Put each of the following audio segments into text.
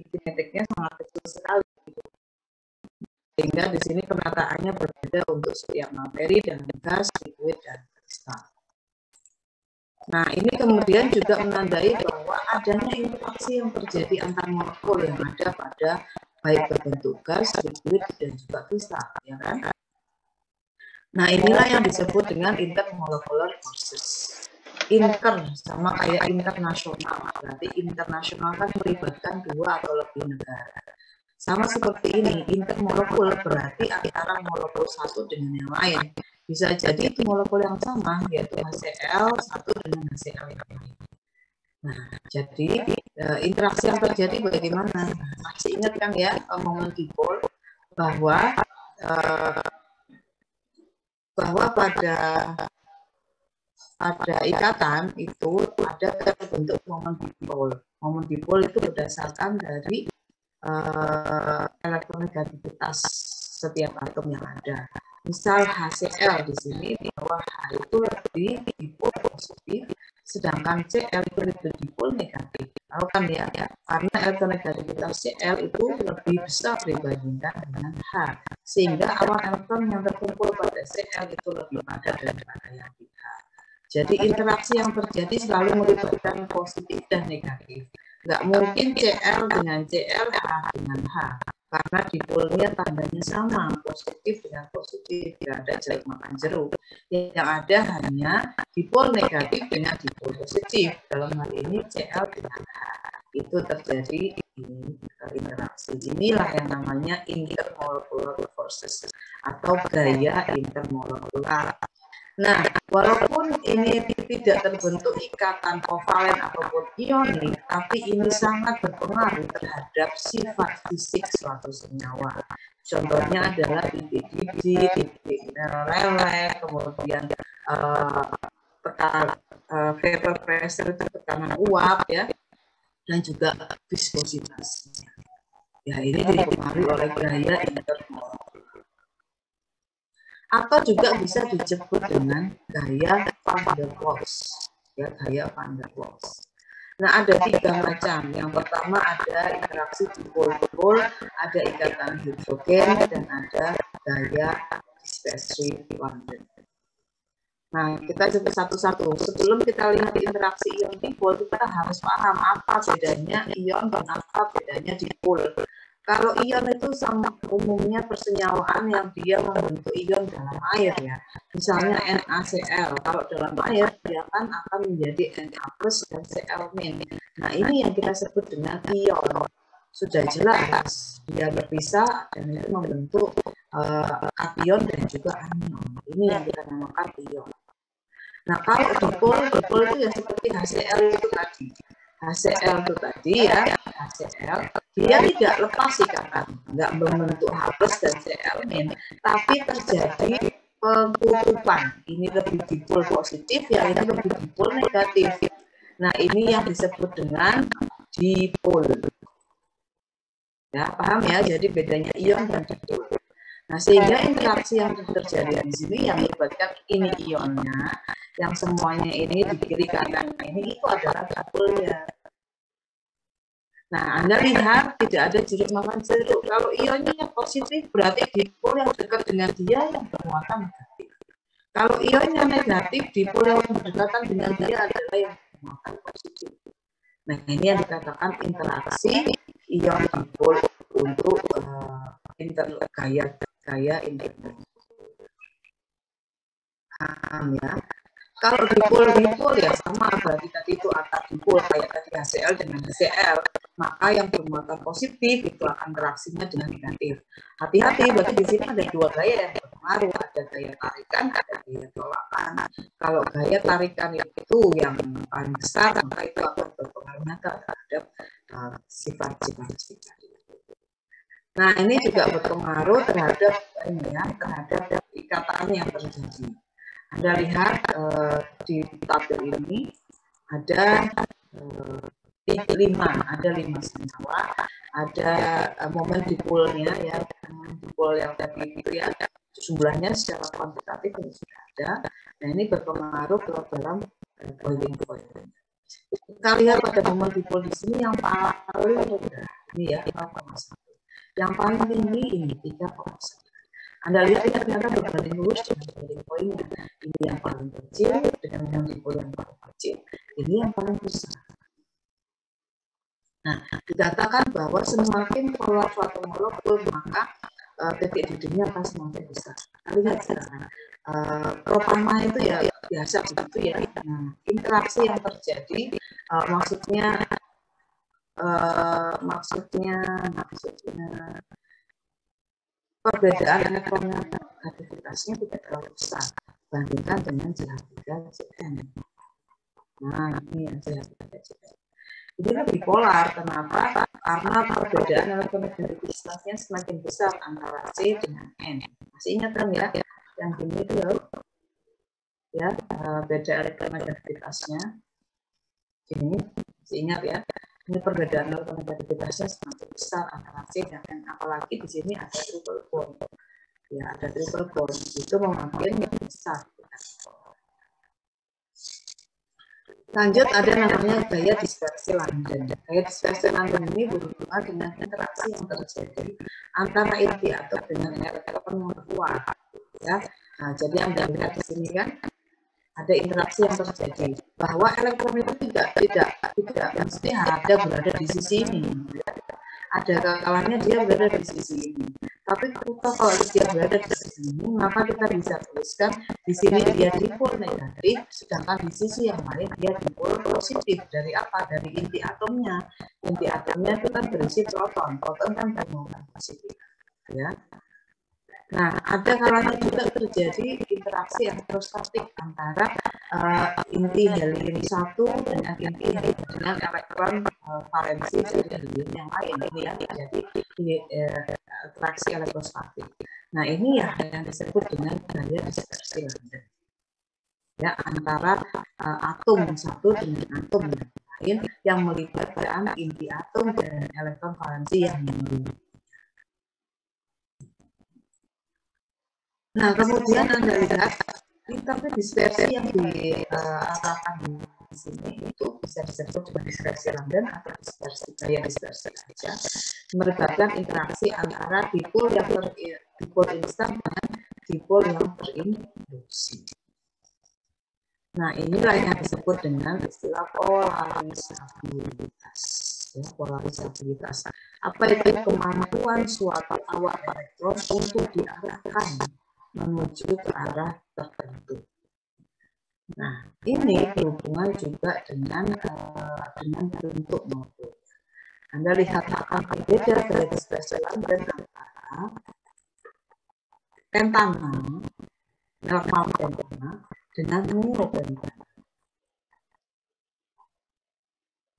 kinetiknya sangat kecil sekali. Sehingga di sini penataannya berbeda untuk setiap materi dan gas, liquid, dan kristal. Nah, ini kemudian juga menandai bahwa adanya interaksi yang terjadi antar molekul yang ada pada baik berbentuk gas, liquid, dan juga kristal, ya kan? Nah, inilah yang disebut dengan intermolecular forces. Inter sama kayak internasional, berarti internasional kan melibatkan dua atau lebih negara. Sama seperti ini, intermolekul berarti antara molekul satu dengan yang lain. Bisa jadi itu molekul yang sama, yaitu HCl satu dengan HCl yang lain. Nah, jadi interaksi yang terjadi bagaimana? Masih ingat kan ya omongan dipol bahwa pada ikatan itu ada terbentuk momen dipol. Momen dipol itu berdasarkan dari elektronegativitas setiap atom yang ada. Misal HCl di sini di bawah H itu lebih dipol positif, sedangkan Cl itu lebih dipol negatif. Tahu kan ya, karena elektronegativitas Cl itu lebih besar dibandingkan dengan H, sehingga awal elektron yang terkumpul pada Cl itu lebih padat daripada yang di H. Jadi interaksi yang terjadi selalu melibatkan positif dan negatif. Nggak mungkin Cl dengan Cl, H dengan H, karena dipolnya tandanya sama, positif dengan positif, tidak ada jeruk makan jeruk. Yang ada hanya dipol negatif dengan dipol positif. Dalam hal ini Cl dengan H. Itu terjadi interaksi. Inilah yang namanya intermolecular forces atau gaya intermolekular. Nah, walaupun ini tidak terbentuk ikatan kovalen ataupun ionik, tapi ini sangat berpengaruh terhadap sifat fisik suatu senyawa. Contohnya adalah titik didih, titik leleh, kemudian vapor pressure, tekanan uap, ya, dan juga viskositasnya. Ya, ini dipengaruhi oleh gaya intermolekular. Atau juga bisa disebut dengan gaya Van der Waals, ya, gaya Van der Waals. Nah, ada tiga macam. Yang pertama ada interaksi dipol-dipol, ada ikatan hidrogen, dan ada gaya dispersi London. Nah, kita sebut satu-satu. Sebelum kita lihat interaksi ion dipol, kita harus paham apa bedanya ion dan apa bedanya dipol. Kalau ion itu sama umumnya persenyawaan yang dia membentuk ion dalam air, ya. Misalnya NaCl, kalau dalam air dia akan menjadi Na+ dan Cl-. Nah, ini yang kita sebut dengan ion. Sudah jelas dia berpisah dan itu membentuk kation dan juga anion. Ini yang kita namakan ion. Nah, kalau dipol itu ya seperti HCl itu tadi. HCl itu tadi ya, HCl dia tidak lepas ikatan, nggak membentuk H+ dan Cl-, tapi terjadi pengkutupan. Ini lebih dipol positif, yang ini lebih dipol negatif. Nah, ini yang disebut dengan dipol. Ya, paham ya? Jadi bedanya ion dan dipol. Nah, sehingga interaksi yang terjadi di sini yang melibatkan ini ionnya, yang semuanya ini di kiri kanan ini itu adalah dipolnya. Nah, Anda lihat tidak ada jeruk makan jeruk. Kalau ionnya positif berarti dipol yang dekat dengan dia yang bermuatan negatif. Kalau ionnya negatif, dipol yang berdekatan dengan dia adalah yang bermuatan positif. Nah, ini yang dikatakan interaksi ion dipol untuk gaya intermolekular. Paham ya? Kalau dipol ya sama, berarti tadi itu antar dipol kayak tadi HCl dengan HCl, maka yang bermuatan positif itu akan reaksinya dengan negatif. Hati-hati, berarti di sini ada dua gaya yang berpengaruh, ada gaya tarikan, ada gaya tolakan. Kalau gaya tarikan itu yang paling besar, maka itu akan berpengaruh terhadap sifat-sifat. Nah, ini juga berpengaruh terhadap ikatan yang terjadi. Anda lihat di tabel ini ada 5 senyawa, ada momen dipolnya ya, momen dipol yang tadi itu ya, jumlahnya secara kuantitatif ini sudah ada. Nah, ini berpengaruh ke dalam boiling point. Kita lihat pada momen dipol di sini yang paling rendah ini ya 0,1. Yang paling tinggi ini 3,9. Anda lihat ini ternyata berbanding lurus dengan boiling pointnya. Ini yang paling kecil dengan boiling point yang paling kecil. Ini yang paling besar. Nah, dikatakan bahwa semakin polar suatu molekul maka titik didihnya akan semakin besar. Lihat sekarang, propama itu ya biasa begitu ya. Nah, interaksi yang terjadi maksudnya perbedaan elektronegativitasnya tidak terlalu besar bandingkan dengan CH3CN. Nah, ini yang CH3CN. Ini lebih polar. Kenapa? Karena perbedaan elektronegativitasnya semakin besar antara C dengan N. Masih ingat kan ya? Yang ini itu ya, beda elektronegativitasnya. Ini masih ingat ya? Ini perbedaan elektronegativitasnya semakin besar antara C dan N. Apalagi di sini ada triple bond. Ya, ada triple bond. Itu semakin besar. Lanjut, ada namanya gaya dispersi London. Gaya dispersi London ini berhubungan dengan interaksi yang terjadi antara inti atom dengan elektron yang kuat. Ya, nah, jadi Anda lihat di sini kan ada interaksi yang terjadi bahwa elektron itu tidak mesti ada berada di sisi ini. Ada kalanya dia berada di sisi ini. Tapi kalau dia berada di sisi ini, maka kita bisa tuliskan di sini dia dipol negatif, sedangkan di sisi yang lain dia dipol positif. Dari apa? Dari inti atomnya. Inti atomnya itu kan berisi proton. Proton kan bermuatan positif. Ya. Nah, ada kalanya juga terjadi interaksi elektrostatik antara inti helium 1 dengan inti dengan elektron valensi dari helium yang lain. Ini yang terjadi interaksi elektrostatik. Nah, ini ya yang disebut dengan gaya dispersi London. Ya, antara atom satu dengan atom yang lain yang melibatkan inti atom dan elektron valensi yang lain. Nah, kemudian Anda lihat internet dispersi yang diarahkan di sini itu bisa disebut dengan dispersi London atau dispersi gaya dispersi saja, melibatkan interaksi antara dipol yang dipol instan dengan dipol yang terinduksi. Nah, inilah yang disebut dengan istilah polarisabilitas. Ya, polarisabilitas. Apa itu? Kemampuan suatu awak elektron untuk diarahkan menuju ke arah tertentu. Nah, ini berhubungan juga dengan bentuk molekul. Anda lihat akan berbeda dari dispersi London antara pentana, normal pentana dengan neopentana.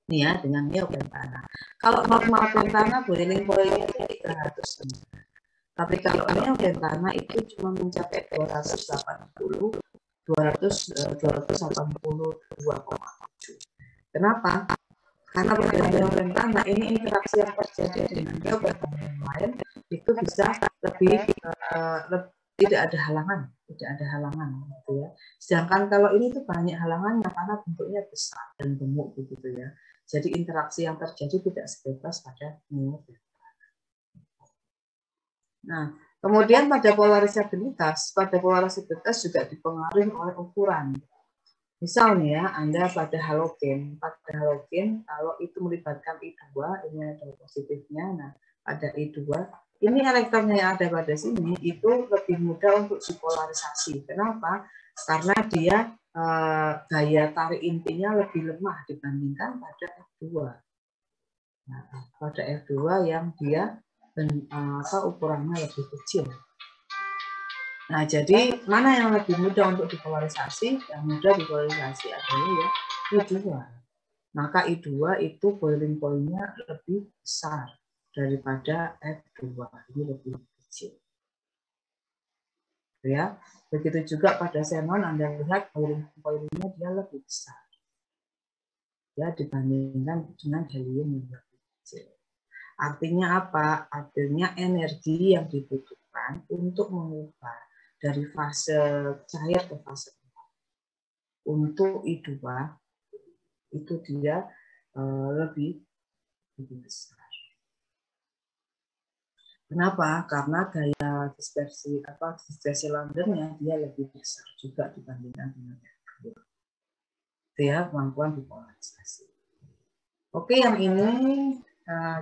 Ini ya, dengan neopentana. Kalau normal pentana boiling point-nya itu 300. Tapi kalau neopentana itu cuma mencapai 282,7. Kenapa? Karena pada neopentana ini interaksi yang terjadi dengan neopentana yang lain itu bisa lebih tidak ada halangan, gitu ya. Sedangkan kalau ini tuh banyak halangannya karena bentuknya besar dan gemuk begitu ya. Jadi interaksi yang terjadi tidak sebebas pada neopentana. Nah, kemudian pada polarisabilitas juga dipengaruhi oleh ukuran. Misalnya, Anda pada halogen kalau itu melibatkan I2, ini ada positifnya. Nah, pada I2, ini elektronnya yang ada pada sini itu lebih mudah untuk dipolarisasi. Kenapa? Karena dia gaya tarik intinya lebih lemah dibandingkan pada F2. Nah, pada F2 yang dia ukurannya lebih kecil. Nah, jadi mana yang lebih mudah untuk dipolarisasi? Yang mudah dipolarisasi adalah ya I2. Maka I2 itu boiling point-nya lebih besar daripada F2. Ini lebih kecil. Ya, begitu juga pada xenon Anda lihat boiling point-nya dia lebih besar. Ya, dibandingkan dengan helium yang lebih kecil. Artinya apa? Artinya energi yang dibutuhkan untuk mengubah dari fase cair ke fase untuk I2 itu dia lebih besar. Kenapa? Karena gaya dispersi Londonnya dia lebih besar juga dibandingkan dengan yang kedua. Dia kemampuan dipolarisasi. Oke, yang ini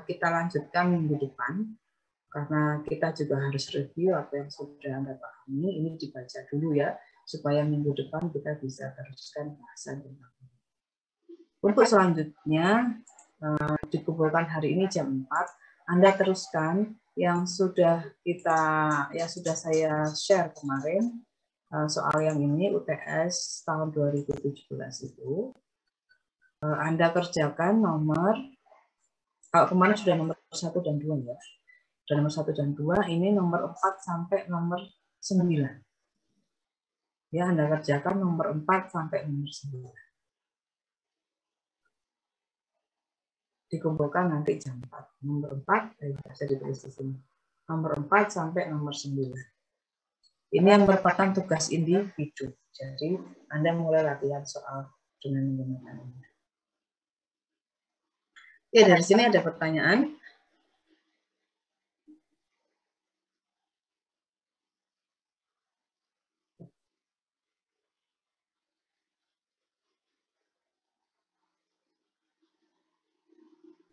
kita lanjutkan minggu depan karena kita juga harus review apa yang sudah Anda pahami. Ini dibaca dulu ya, supaya minggu depan kita bisa teruskan bahasan tentang ini. Untuk selanjutnya dikumpulkan hari ini jam 4. Anda teruskan yang sudah saya share kemarin soal yang ini UTS tahun 2017 itu. Anda kerjakan kalau kemarin sudah nomor 1 dan 2 ya. Dan nomor 1 dan 2 ini nomor 4 sampai nomor 9. Ya, Anda kerjakan nomor 4 sampai nomor 9. Dikumpulkan nanti jam 4. Nomor 4, bisa ditulis di sini. Nomor 4 sampai nomor 9. Ini yang merupakan tugas individu. Jadi, Anda mulai latihan soal dengan menggunakan ini. Ya, dari sini ada pertanyaan.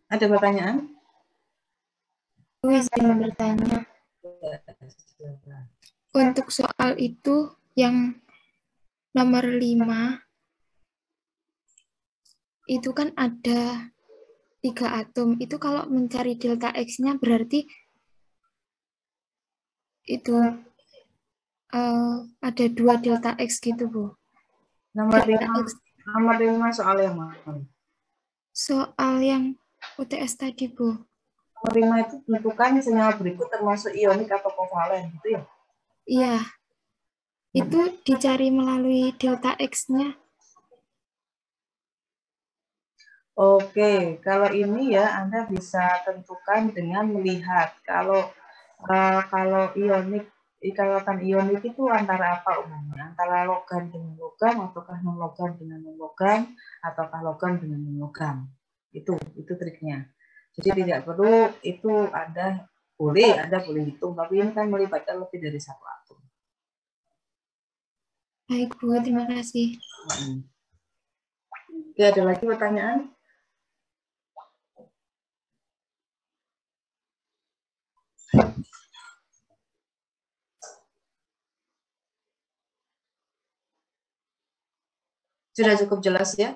Ada pertanyaan? Izin bertanya. Untuk soal itu yang nomor 5 itu kan ada 3 atom. Itu kalau mencari delta X-nya berarti itu ada 2 delta X gitu, Bu. Nomor 5 soal yang mana? Soal yang UTS tadi, Bu. Nomor 5 itu tentukan senyawa berikut termasuk ionik atau kovalen, gitu ya? Iya. Itu dicari melalui delta X-nya. Oke, kalau ini ya Anda bisa tentukan dengan melihat kalau ionik, ikatan ionik itu antara apa umumnya? Antara logam dengan logam, ataukah non logam dengan non logam, ataukah logam dengan non logam? Itu triknya. Jadi tidak perlu itu Anda boleh hitung, tapi ini kan melibatkan lebih dari satu atom. Baik, Bu, terima kasih. Ya, ada lagi pertanyaan? Sudah cukup jelas ya?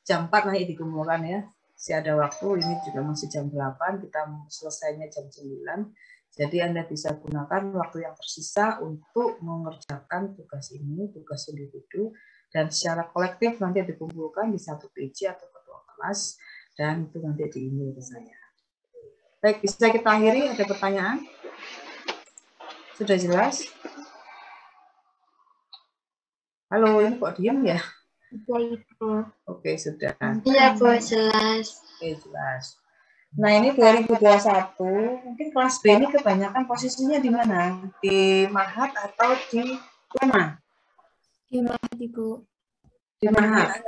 Jam 4 nanti dikumpulkan ya. Masih ada waktu, ini juga masih jam 8, kita selesainya jam 9. Jadi Anda bisa gunakan waktu yang tersisa untuk mengerjakan tugas ini, tugas individu, dan secara kolektif nanti dikumpulkan di satu PJ atau ketua kelas, dan itu nanti di-email ke saya. Baik, bisa kita akhiri, ada pertanyaan? Sudah jelas? Halo, ini kok diem ya? Oke, sudah. Iya, Bu, jelas. Oke, jelas. Nah, ini 2021, mungkin kelas B ini kebanyakan posisinya di mana? Di Mahat atau di rumah? Di Mahat, Ibu. Di Mahat.